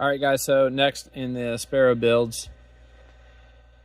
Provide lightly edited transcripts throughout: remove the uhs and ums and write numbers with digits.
All right, guys, so next in the Sparrow builds,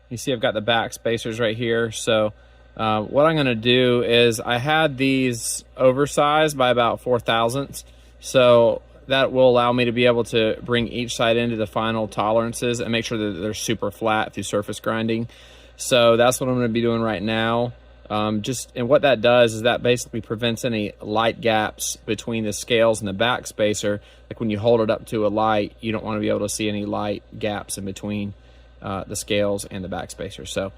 you see I've got the back spacers right here. So what I'm gonna do is I had these oversized by about 4 thousandths. So that will allow me to be able to bring each side into the final tolerances and make sure that they're super flat through surface grinding. So that's what I'm gonna be doing right now. And what that does is that basically prevents any light gaps between the scales and the back spacer. Like when you hold it up to a light, you don't want to be able to see any light gaps in between the scales and the back spacer. So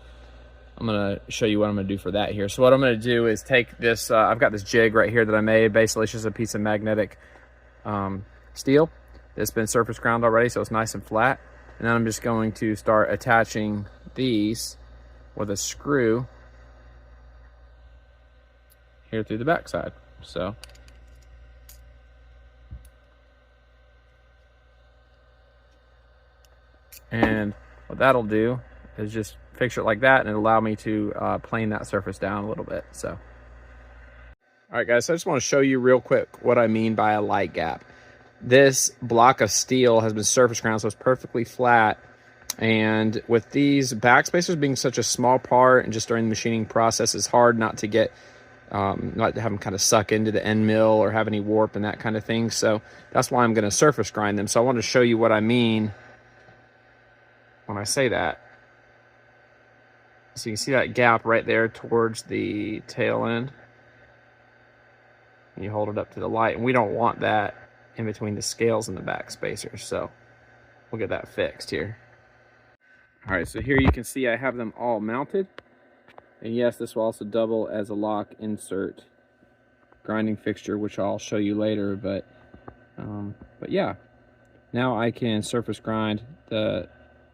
I'm going to show you what I'm going to do for that here. So what I'm going to do is take this, I've got this jig right here that I made. Basically it's just a piece of magnetic steel that's been surface ground already, so it's nice and flat. And then I'm just going to start attaching these with a screw here through the back side. So and what that'll do is just fix it like that, and it'll allow me to plane that surface down a little bit. So all right, guys, so I just want to show you real quick what I mean by a light gap. This block of steel has been surface ground, so it's perfectly flat. And with these back spacers being such a small part, and just during the machining process, it's hard not to get not to have them kind of suck into the end mill or have any warp and that kind of thing. So that's why I'm going to surface grind them. So I want to show you what I mean when I say that. So you can see that gap right there towards the tail end. And you hold it up to the light, and we don't want that in between the scales and the back spacers. So we'll get that fixed here. All right, so here you can see I have them all mounted. And yes, this will also double as a lock insert grinding fixture, which I'll show you later. But yeah, now I can surface grind the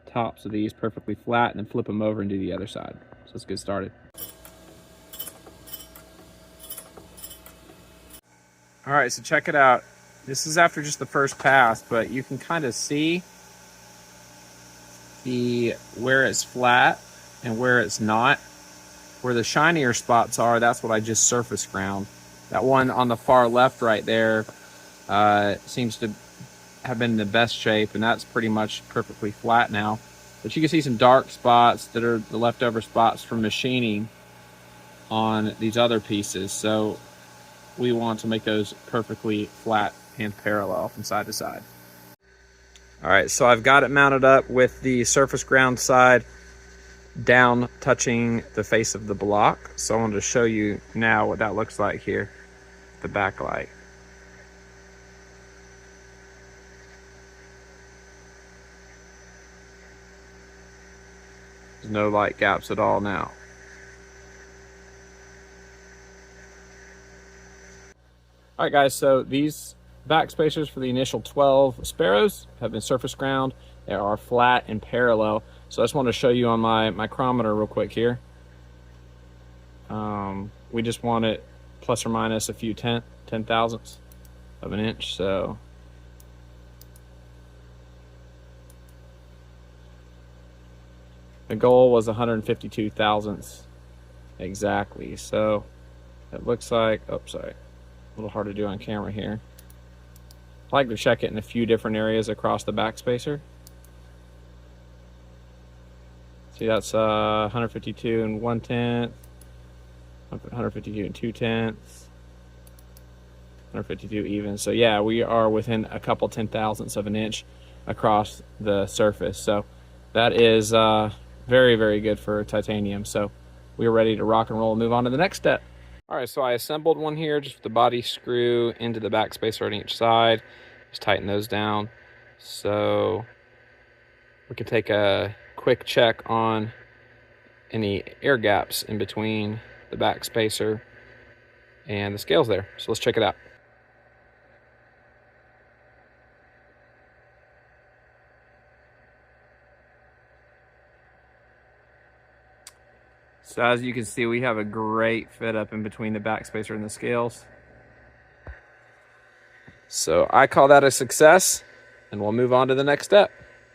tops of these perfectly flat and then flip them over and do the other side. So let's get started. All right, so check it out. This is after just the first pass, but you can kind of see where it's flat and where it's not. Where the shinier spots are, that's what I just surface ground. That one on the far left right there seems to have been in the best shape, and that's pretty much perfectly flat now. But you can see some dark spots that are the leftover spots from machining on these other pieces. So we want to make those perfectly flat and parallel from side to side. All right, so I've got it mounted up with the surface ground side down touching the face of the block. So I wanted to show you now what that looks like here, the backlight. There's no light gaps at all now. All right, guys, so these back spacers for the initial 12 Sparrows have been surface ground. They are flat and parallel. So I just want to show you on my micrometer real quick here. We just want it plus or minus a few 10 thousandths of an inch. So the goal was 152 thousandths exactly. So it looks like, oh, sorry, a little hard to do on camera here. I like to check it in a few different areas across the back spacer. See, that's 152 and 1/10, 152 and 2/10, 152 even. So yeah, we are within a couple 10 thousandths of an inch across the surface. So that is very, very good for titanium. So we're ready to rock and roll and move on to the next step. All right, so I assembled one here just with the body screw into the back spacer on each side. Just tighten those down. So we can take a quick check on any air gaps in between the back spacer and the scales there. So let's check it out. So as you can see, we have a great fit up in between the back spacer and the scales. So I call that a success, and we'll move on to the next step.